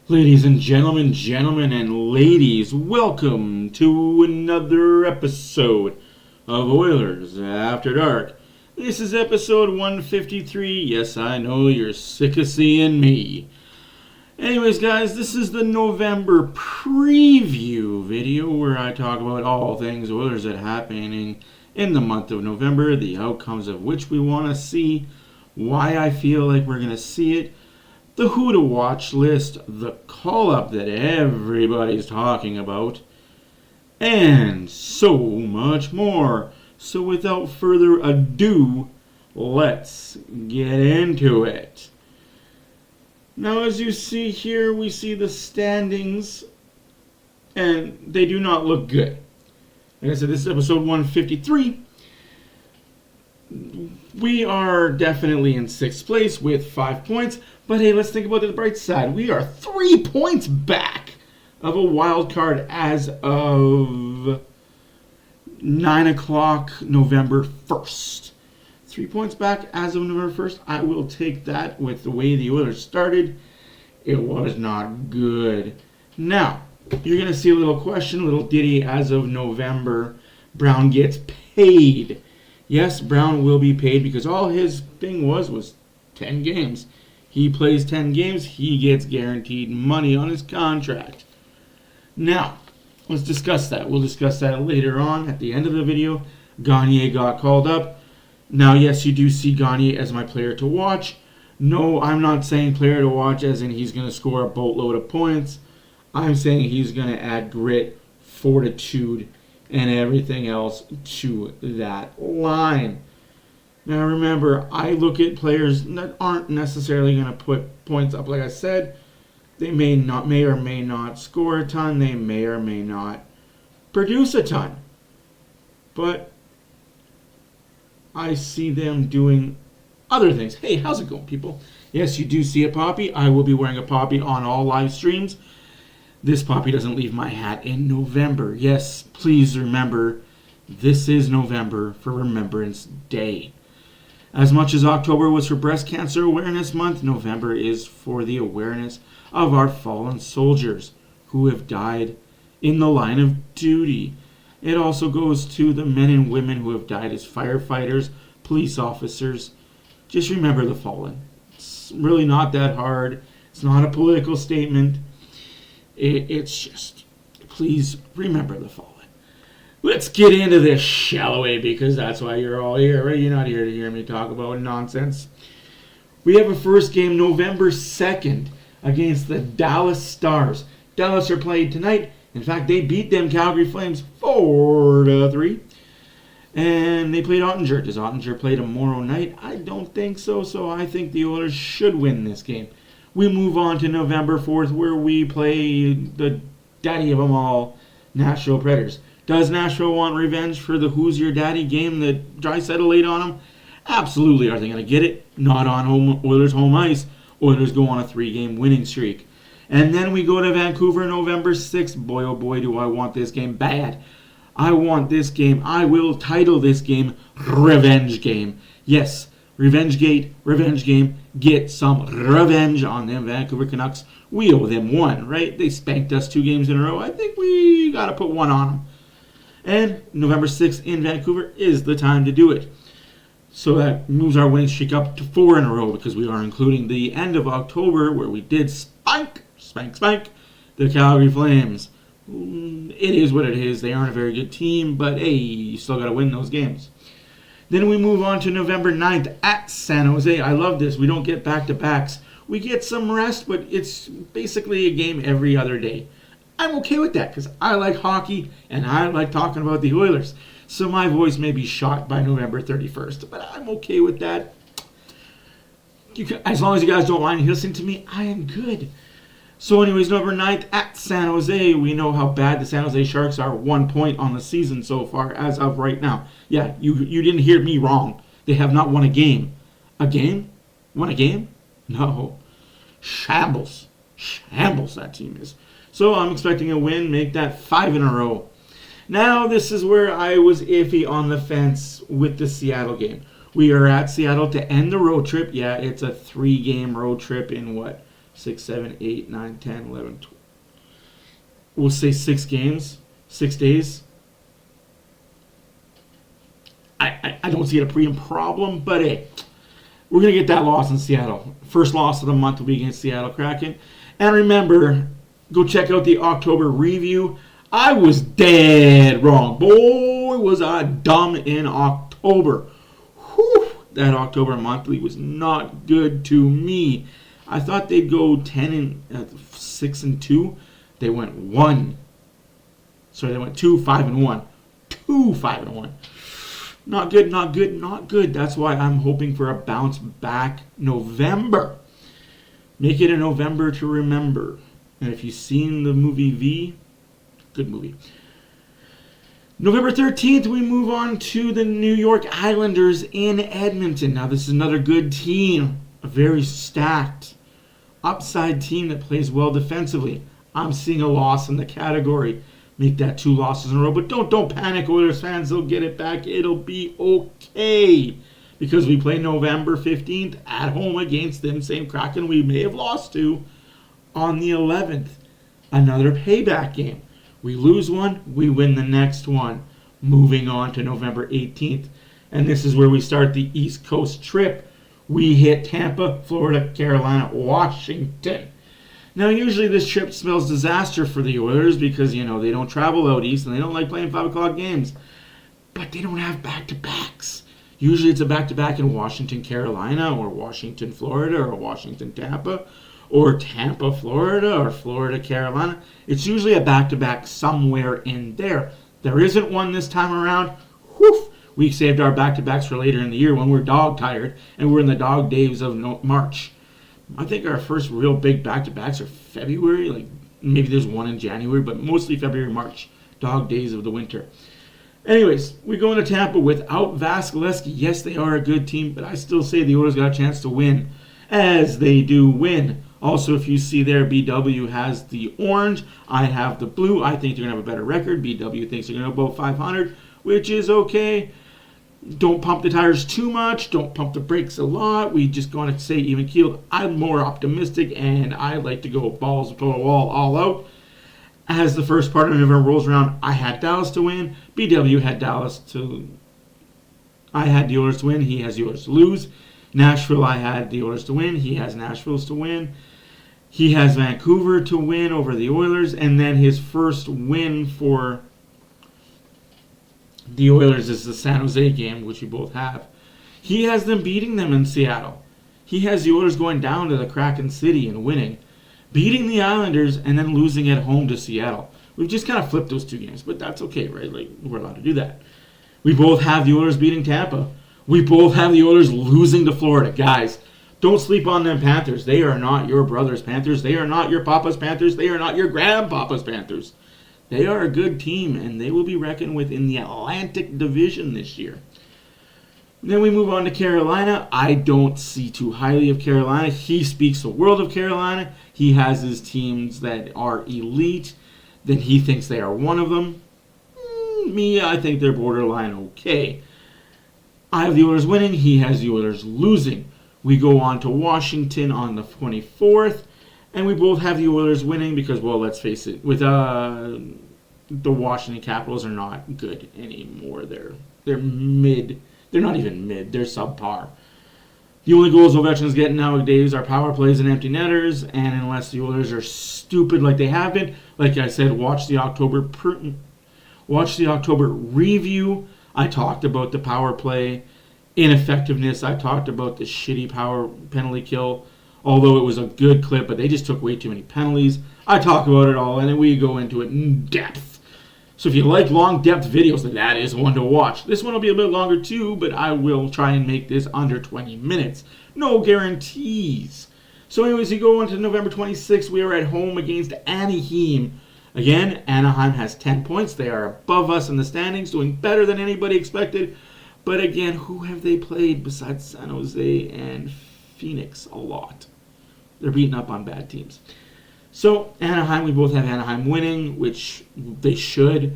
Ladies and gentlemen and ladies, welcome to another episode of Oilers After Dark. This is episode 153. Yes, I know you're sick of seeing me. Anyways, guys, this is the November preview video where I talk about all things Oilers that are happening in the month of November, the outcomes of which we want to see, why I feel like we're going to see it, the who to watch list, the call-up that everybody's talking about, and so much more. So without further ado, let's get into it. Now, as you see here, we see the standings, and they do not look good. Like I said, this is episode 153. We are definitely in 6th place with 5 points. But hey, let's think about the bright side. We are 3 points back of a wild card as of 9 o'clock November 1st. 3 points back as of November 1st. I will take that with the way the Oilers started. It was not good. Now, you're going to see a little question, a little ditty as of November. Brown gets paid. Yes, Brown will be paid because all his thing was 10 games. He plays 10 games, he gets guaranteed money on his contract. Now, let's discuss that. We'll discuss that later on at the end of the video. Gagner got called up. Now, yes, you do see Gagner as my player to watch. No, I'm not saying player to watch as in he's going to score a boatload of points. I'm saying he's going to add grit, fortitude, and everything else to that line. Now remember, I look at players that aren't necessarily going to put points up. Like I said, they may or may not score a ton. They may or may not produce a ton. But I see them doing other things. Hey, how's it going, people? Yes, you do see a poppy. I will be wearing a poppy on all live streams. This poppy doesn't leave my hat in November. Yes, please remember, this is November for Remembrance Day. As much as October was for Breast Cancer Awareness Month, November is for the awareness of our fallen soldiers who have died in the line of duty. It also goes to the men and women who have died as firefighters, police officers. Just remember the fallen. It's really not that hard. It's not a political statement. It's just, please remember the fallen. Let's get into this, shall we? Because that's why you're all here, right? You're not here to hear me talk about nonsense. We have a first game November 2nd against the Dallas Stars. Dallas are playing tonight. In fact, they beat them Calgary Flames 4-3. And they played Ottinger. Does Ottinger play tomorrow night? I don't think so. So I think the Oilers should win this game. We move on to November 4th where we play the daddy of them all, Nashville Predators. Does Nashville want revenge for the Who's Your Daddy game that Draisaitl laid on them? Absolutely. Are they going to get it? Not on Oilers home ice. Oilers go on a 3-game winning streak. And then we go to Vancouver November 6th. Boy, oh boy, do I want this game bad. I want this game. I will title this game Revenge Game. Yes, Revenge Game. Get some revenge on them Vancouver Canucks. We owe them one, right? They spanked us 2 games in a row. I think we got to put one on them. And November 6th in Vancouver is the time to do it. So that moves our winning streak up to 4 in a row because we are including the end of October where we did spank the Calgary Flames. It is what it is. They aren't a very good team, but hey, you still got to win those games. Then we move on to November 9th at San Jose. I love this. We don't get back-to-backs. We get some rest, but it's basically a game every other day. I'm okay with that because I like hockey and I like talking about the Oilers. So my voice may be shot by November 31st, but I'm okay with that. As long as you guys don't mind listening to me, I am good. So anyways, November 9th at San Jose. We know how bad the San Jose Sharks are. 1 point on the season so far as of right now. Yeah, you didn't hear me wrong. They have not won a game. A game? Won a game? No. Shambles that team is. So I'm expecting a win, make that 5 in a row. Now this is where I was iffy on the fence with the Seattle game. We are at Seattle to end the road trip. Yeah, it's a 3-game road trip in 6, 7, 8, 9, 10, 11, 12. We'll say 6 games, 6 days. I don't see it a pre problem, but hey, we're going to get that loss in Seattle. First loss of the month will be against Seattle Kraken. And remember, go check out the October review. I was dead wrong. Boy, was I dumb in October. Whew, that October monthly was not good to me. I thought they'd go 6 and 2. They went 1. Sorry, they went 2, 5 and 1. 2, 5 and 1. Not good, not good, not good. That's why I'm hoping for a bounce back November. Make it a November to remember. And if you've seen the movie V, good movie. November 13th, we move on to the New York Islanders in Edmonton. Now, this is another good team. A very stacked, upside team that plays well defensively. I'm seeing a loss in the category. Make that 2 losses in a row. But don't panic, Oilers fans. They'll get it back. It'll be okay. Because we play November 15th at home against them same Kraken we may have lost to on the 11th. Another payback game. We lose one, we win the next one. Moving on to November 18th. And this is where we start the East Coast trip. We hit Tampa, Florida, Carolina, Washington. Now, usually this trip smells disaster for the Oilers because, they don't travel out east and they don't like playing 5 o'clock games. But they don't have back-to-backs. Usually it's a back-to-back in Washington, Carolina, or Washington, Florida, or Washington, Tampa, or Tampa, Florida, or Florida, Carolina. It's usually a back-to-back somewhere in there. There isn't one this time around. Whew! We saved our back-to-backs for later in the year when we're dog-tired and we're in the dog days of March. I think our first real big back-to-backs are February. Like maybe there's one in January, but mostly February, March. Dog days of the winter. Anyways, we go into Tampa without Vasilevsky. Yes, they are a good team, but I still say the Oilers got a chance to win, as they do win. Also, if you see there, BW has the orange. I have the blue. I think they're going to have a better record. BW thinks they're going to go about 500, which is okay. Don't pump the tires too much. Don't pump the brakes a lot. We just going to say even keeled. I'm more optimistic, and I like to go balls to the wall, all out. As the first part of November rolls around, I had Dallas to win. BW had I had the Oilers to win. He has the Oilers to lose. Nashville, I had the Oilers to win. He has Nashville's to win. He has Vancouver to win over the Oilers. And then his first win for the Oilers is the San Jose game, which we both have. He has them beating them in Seattle. He has the Oilers going down to the Kraken City and winning, beating the Islanders, and then losing at home to Seattle. We've just kind of flipped those 2 games, but that's okay, right? Like, we're allowed to do that. We both have the Oilers beating Tampa. We both have the Oilers losing to Florida. Guys, don't sleep on them Panthers. They are not your brother's Panthers. They are not your papa's Panthers. They are not your grandpapa's Panthers. They are a good team, and they will be reckoned with in the Atlantic Division this year. Then we move on to Carolina. I don't see too highly of Carolina. He speaks the world of Carolina. He has his teams that are elite. Then he thinks they are one of them. Me, I think they're borderline okay. I have the Oilers winning. He has the Oilers losing. We go on to Washington on the 24th. And we both have the Oilers winning because, well, let's face it, with the Washington Capitals are not good anymore. They're mid. They're not even mid. They're subpar. The only goals Ovechkin's getting nowadays are power plays and empty netters, and unless the Oilers are stupid like they have been, like I said, watch the October review. I talked about the power play ineffectiveness. I talked about the shitty power penalty kill, although it was a good clip, but they just took way too many penalties. I talk about it all, and then we go into it in depth. So if you like long depth videos, then that is one to watch. This one will be a bit longer too, but I will try and make this under 20 minutes. No guarantees. So anyways, you go on to November 26th. We are at home against Anaheim. Again, Anaheim has 10 points. They are above us in the standings, doing better than anybody expected. But again, who have they played besides San Jose and Phoenix? A lot. They're beating up on bad teams. So, Anaheim, we both have Anaheim winning, which they should.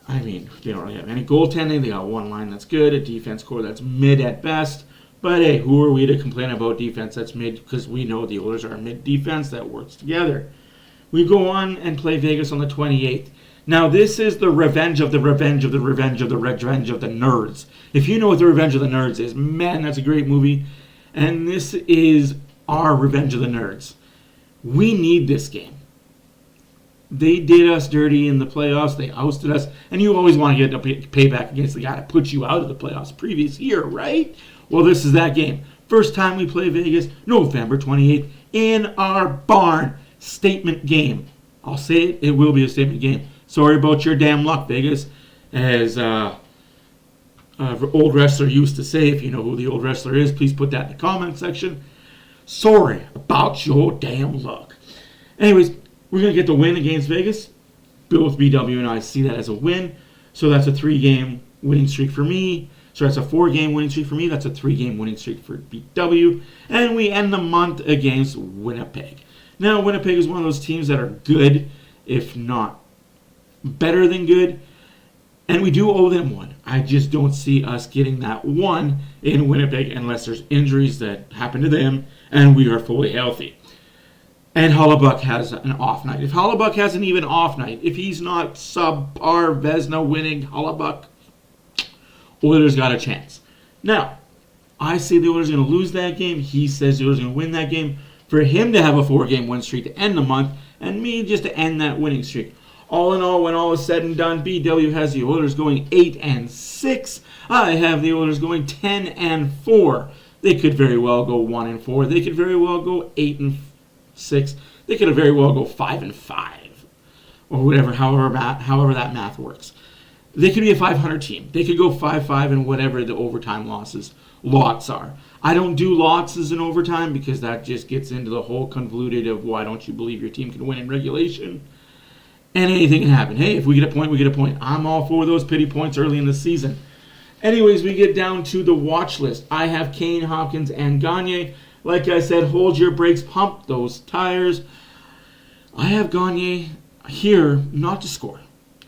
I mean, they don't really have any goaltending. They got one line that's good, a defense core that's mid at best. But hey, who are we to complain about defense that's mid? Because we know the Oilers are a mid defense that works together. We go on and play Vegas on the 28th. Now, this is the revenge of the revenge of the revenge of the revenge of the nerds. If you know what the Revenge of the Nerds is, man, that's a great movie. And this is our Revenge of the Nerds. We need this game. They did us dirty in the playoffs. They ousted us. And you always want to get a payback against the guy that put you out of the playoffs previous year, right? Well, this is that game. First time we play Vegas, November 28th, in our barn. Statement game. I'll say it. It will be a statement game. Sorry about your damn luck, Vegas. As old wrestler used to say, if you know who the old wrestler is, please put that in the comment section. Sorry about your damn luck. Anyways, we're going to get the win against Vegas. Both BW and I see that as a win. So that's a 3-game winning streak for me. So that's a 4-game winning streak for me. That's a 3-game winning streak for BW. And we end the month against Winnipeg. Now, Winnipeg is one of those teams that are good, if not better than good. And we do owe them one. I just don't see us getting that one in Winnipeg unless there's injuries that happen to them and we are fully healthy. And Hellebuyck has an off night. If Hellebuyck has an even off night, if he's not subpar Vezina winning Hellebuyck, Oilers got a chance. Now, I say the Oilers are going to lose that game. He says the Oilers are going to win that game. For him to have a 4-game win streak to end the month, and me just to end that winning streak. All in all, when all is said and done, BW has the Oilers going 8-6. I have the Oilers going 10-4. They could very well go 1-4. They could very well go 8-6. They could very well go 5-5, or whatever, however that math works. They could be a 500 team. They could go 5-5 in whatever the overtime lots are. I don't do losses in overtime because that just gets into the whole convoluted of why don't you believe your team can win in regulation. And anything can happen. Hey, if we get a point, we get a point. I'm all for those pity points early in the season. Anyways, we get down to the watch list. I have Kane, Hopkins, and Gagne. Like I said, hold your brakes, pump those tires. I have Gagne here not to score.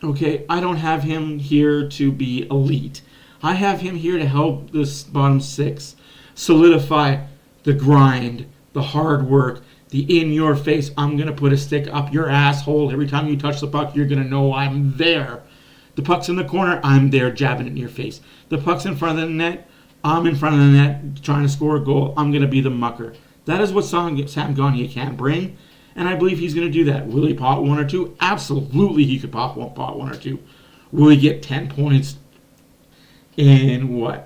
Okay, I don't have him here to be elite. I have him here to help this bottom 6 solidify the grind, the hard work, the in-your-face, I'm going to put a stick up your asshole. Every time you touch the puck, you're going to know I'm there. The puck's in the corner, I'm there jabbing it in your face. The puck's in front of the net, I'm in front of the net trying to score a goal. I'm going to be the mucker. That is what Sam Gagne can bring, and I believe he's going to do that. Will he pot 1 or 2? Absolutely he could pot 1 or 2. Will he get 10 points in what?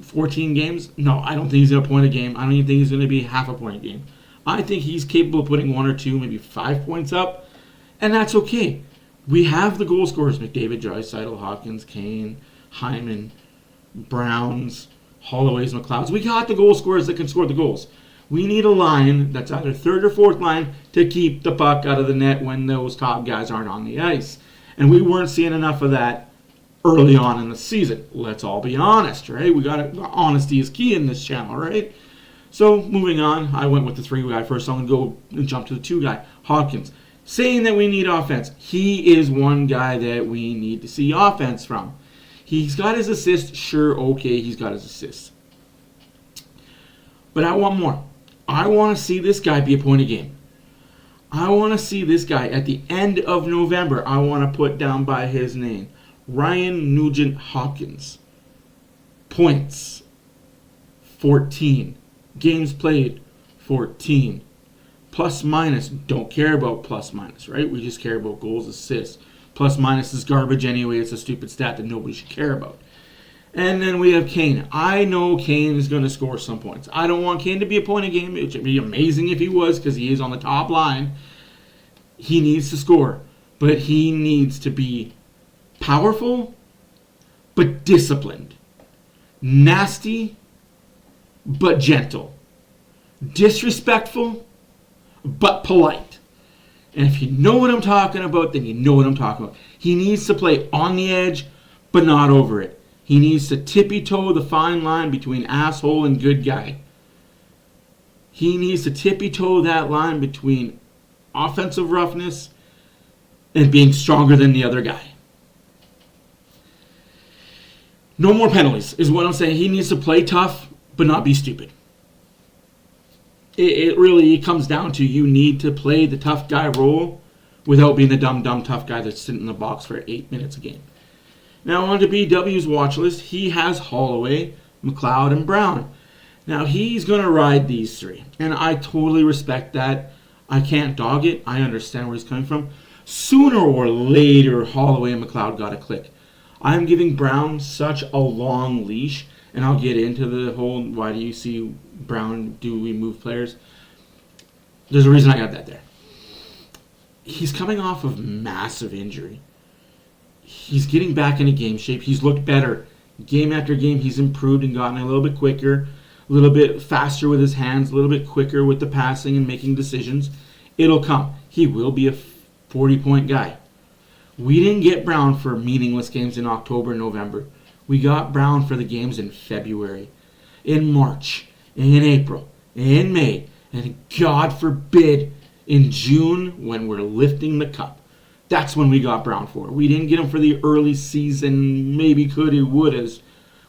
14 games? No, I don't think he's going to point a game. I don't even think he's going to be half a point a game. I think he's capable of putting 1 or 2, maybe 5 points up, and that's okay. We have the goal scorers, McDavid, Draisaitl, Hopkins, Kane, Hyman, Browns, Holloways, McLeods. We got the goal scorers that can score the goals. We need a line that's either third or fourth line to keep the puck out of the net when those top guys aren't on the ice. And we weren't seeing enough of that early on in the season. Let's all be honest, right? Honesty is key in this channel, right? So, moving on, I went with the 3-guy first. So I'm going to go and jump to the 2-guy, Hopkins. Saying that we need offense. He is one guy that we need to see offense from. He's got his assists. Sure, okay, he's got his assists. But I want more. I want to see this guy be a point a game. I want to see this guy at the end of November. I want to put down by his name. Ryan Nugent Hopkins. Points, 14. Games played, 14. Plus minus, don't care about plus minus, right? We just care about goals, assists. Plus minus is garbage anyway. It's a stupid stat that nobody should care about. And then we have Kane. I know Kane is going to score some points. I don't want Kane to be a point a game. It would be amazing if he was because he is on the top line. He needs to score. But he needs to be powerful, but disciplined. Nasty, but gentle. Disrespectful, but polite. And if you know what I'm talking about, then you know what I'm talking about. He needs to play on the edge, but not over it. He needs to tippy-toe the fine line between asshole and good guy. He needs to tippy-toe that line between offensive roughness and being stronger than the other guy. No more penalties is what I'm saying. He needs to play tough but not be stupid. It really comes down to you need to play the tough guy role without being the dumb tough guy that's sitting in the box for 8 minutes a game. Now on to BW's watch list. He has Holloway, McLeod, and Brown. Now he's going to ride these three, and I totally respect that. I can't dog it. I understand where he's coming from. Sooner or later, Holloway and McLeod got to click. I'm giving Brown such a long leash, and I'll get into the whole why do you see Brown, do we move players? There's a reason I got that there. He's coming off of massive injury. He's getting back into game shape. He's looked better. Game after game, he's improved and gotten a little bit quicker, a little bit faster with his hands, a little bit quicker with the passing and making decisions. It'll come. He will be a 40-point guy. We didn't get Brown for meaningless games in October and November. We got Brown for the games in February, in March, in April, in May, and God forbid in June when we're lifting the cup. That's when we got Brown for. We didn't get him for the early season, maybe could have, would have.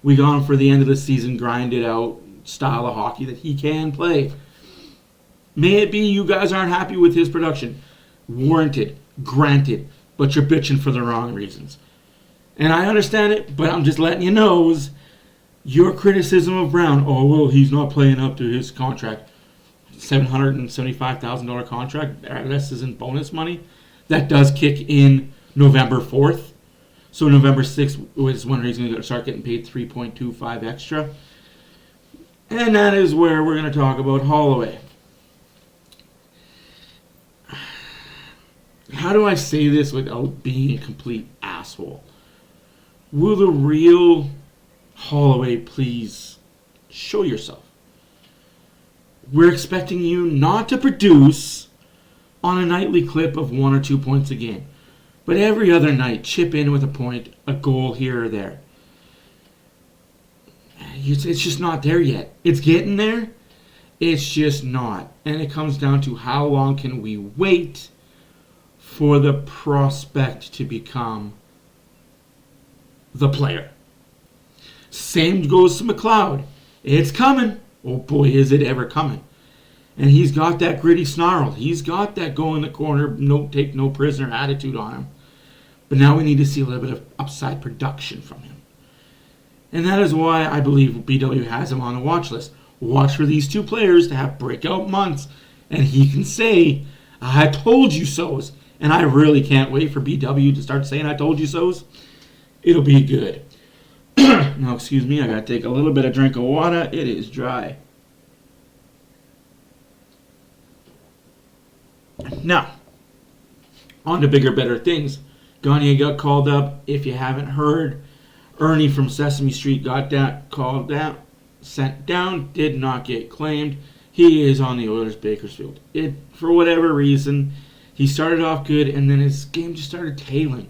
We got him for the end of the season, grinded out style of hockey that he can play. May it be you guys aren't happy with his production. Warranted, granted, but you're bitching for the wrong reasons. And I understand it, but I'm just letting you know your criticism of Brown, oh, well, he's not playing up to his contract. $775,000 contract, this isn't bonus money. That does kick in November 4th. So November 6th is when he's going to start getting paid $3.25 extra. And that is where we're going to talk about Holloway. How do I say this without being a complete asshole? Will the real Holloway please show yourself? We're expecting you not to produce on a nightly clip of 1 or 2 points a game, but every other night chip in with a point, a goal here or there. It's just not there yet. It's getting there. It's just not. And it comes down to how long can we wait for the prospect to become the player. Same goes to McLeod. It's coming. Oh boy, is it ever coming. And he's got that gritty snarl. He's got that go in the corner, no take no prisoner attitude on him. But now we need to see a little bit of upside production from him. And that is why I believe BW has him on the watch list. Watch for these two players to have breakout months. And he can say, I told you so's. And I really can't wait for BW to start saying I told you so's. It'll be good. Now, excuse me, I got to take a little bit of drink of water. It is dry. Now, on to bigger, better things. Gagne got called up. If you haven't heard, Ernie from Sesame Street got called down, sent down, did not get claimed. He is on the Oilers Bakersfield. For whatever reason, he started off good, and then his game just started tailing.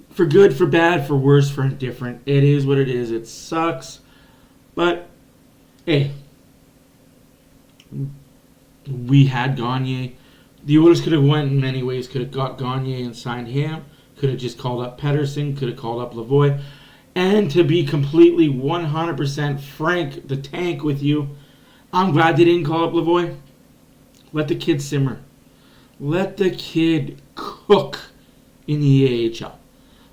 For good, for bad, for worse, for indifferent. It is what it is. It sucks. But, hey, we had Gagne. The Oilers could have went in many ways. Could have got Gagne and signed him. Could have just called up Pedersen. Could have called up Lavoie. And to be completely 100% frank, the tank with you, I'm glad they didn't call up Lavoie. Let the kid simmer. Let the kid cook in the AHL.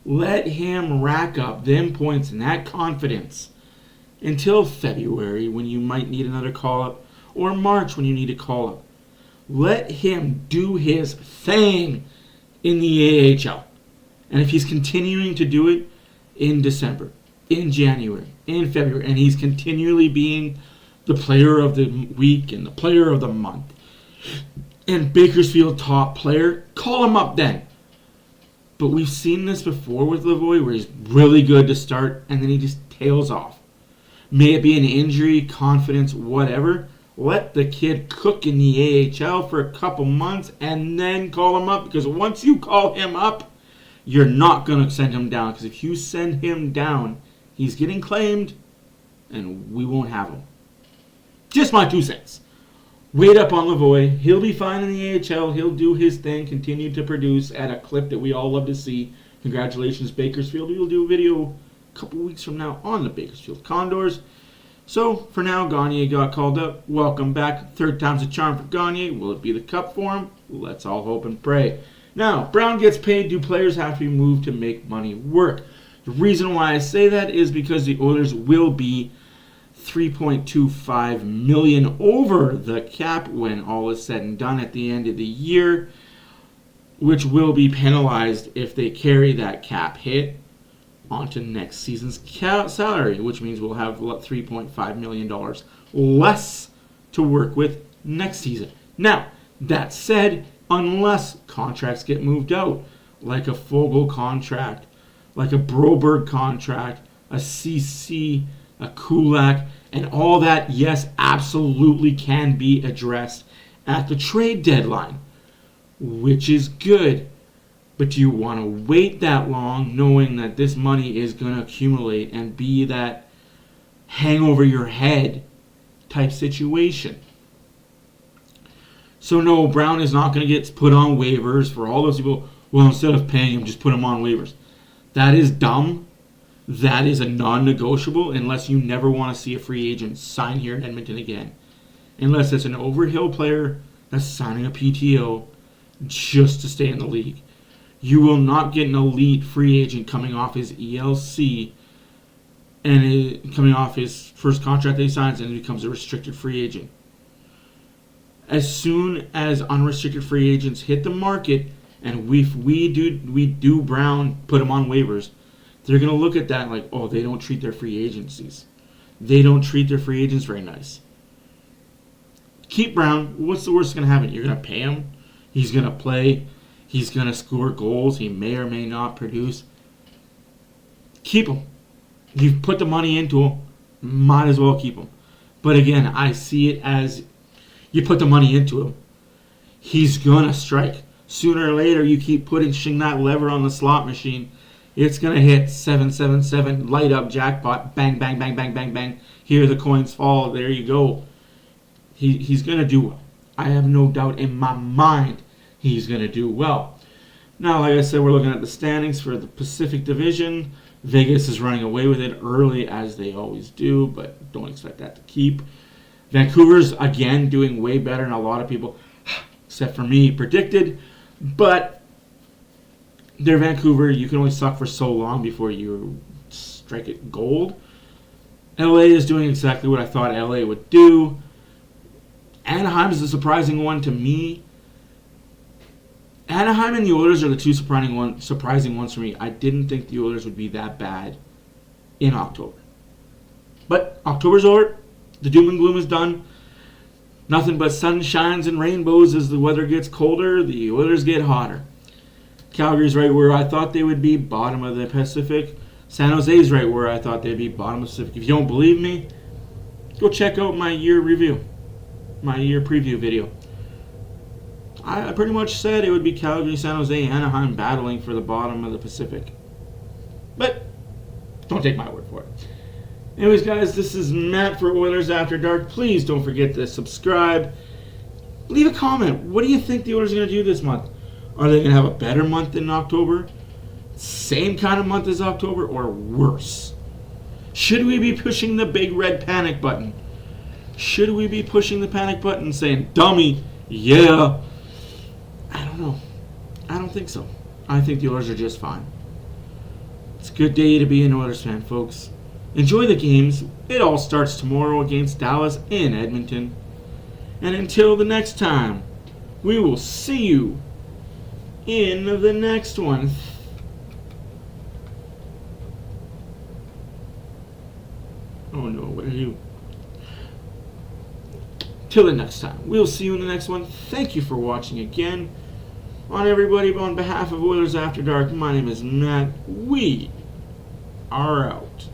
Let him rack up them points and that confidence until February when you might need another call-up, or March when you need a call-up. Let him do his thing in the AHL. And if he's continuing to do it in December, in January, in February, and he's continually being the player of the week and the player of the month, and Bakersfield top player, call him up then. But we've seen this before with Lavoie, where he's really good to start, and then he just tails off. May it be an injury, confidence, whatever. Let the kid cook in the AHL for a couple months, and then call him up. Because once you call him up, you're not going to send him down. Because if you send him down, he's getting claimed, and we won't have him. Just my 2 cents. Wait up on Lavoie. He'll be fine in the AHL. He'll do his thing, continue to produce at a clip that we all love to see. Congratulations, Bakersfield. We'll do a video a couple weeks from now on the Bakersfield Condors. So, for now, Gagne got called up. Welcome back. Third time's a charm for Gagne. Will it be the cup for him? Let's all hope and pray. Now, Brown gets paid. Do players have to be moved to make money work? The reason why I say that is because the Oilers will be $3.25 million over the cap when all is said and done at the end of the year, which will be penalized if they carry that cap hit onto next season's salary, which means we'll have $3.5 million less to work with next season. Now, that said, unless contracts get moved out, like a Fogle contract, like a Broberg contract, a CC, a Kulak, and all that, yes, absolutely can be addressed at the trade deadline, which is good. But do you want to wait that long knowing that this money is going to accumulate and be that hang over your head type situation? So no, Brown is not going to get put on waivers. For all those people, well, instead of paying him, just put him on waivers. That is dumb. That is a non-negotiable unless you never want to see a free agent sign here in Edmonton again. Unless it's an overhill player that's signing a PTO just to stay in the league. You will not get an elite free agent coming off his ELC and coming off his first contract that he signs and becomes a restricted free agent. As soon as unrestricted free agents hit the market and we do Brown, put him on waivers, they're going to look at that like, oh, they don't treat their free agencies. They don't treat their free agents very nice. Keep Brown. What's the worst that's going to happen? You're going to pay him. He's going to play. He's going to score goals. He may or may not produce. Keep him. You've put the money into him. Might as well keep him. But again, I see it as you put the money into him. He's going to strike. Sooner or later, you keep pushing that lever on the slot machine. It's going to hit 777, light up jackpot, bang, bang, bang, bang, bang, bang. Here the coins fall. There you go. He's going to do well. I have no doubt in my mind he's going to do well. Now, like I said, we're looking at the standings for the Pacific Division. Vegas is running away with it early, as they always do, but don't expect that to keep. Vancouver's, again, doing way better than a lot of people, except for me, predicted. But they're Vancouver. You can only suck for so long before you strike it gold. LA is doing exactly what I thought LA would do. Anaheim is a surprising one to me. Anaheim and the Oilers are the two surprising ones for me. I didn't think the Oilers would be that bad in October. But October's over. The doom and gloom is done. Nothing but sunshines and rainbows as the weather gets colder. The Oilers get hotter. Calgary's right where I thought they would be, bottom of the Pacific. San Jose's right where I thought they'd be, bottom of the Pacific. If you don't believe me, go check out my year review, my year preview video. I pretty much said it would be Calgary, San Jose, Anaheim battling for the bottom of the Pacific. But don't take my word for it. Anyways, guys, this is Matt for Oilers After Dark. Please don't forget to subscribe. Leave a comment. What do you think the Oilers are going to do this month? Are they going to have a better month than October? Same kind of month as October, or worse? Should we be pushing the big red panic button? Should we be pushing the panic button saying, dummy, yeah? I don't know. I don't think so. I think the Oilers are just fine. It's a good day to be an Oilers fan, folks. Enjoy the games. It all starts tomorrow against Dallas in Edmonton. And until the next time, we will see you in the next one. Oh no, where are you? Till the next time. We'll see you in the next one. Thank you for watching again. On everybody, on behalf of Oilers After Dark, my name is Matt. We are out.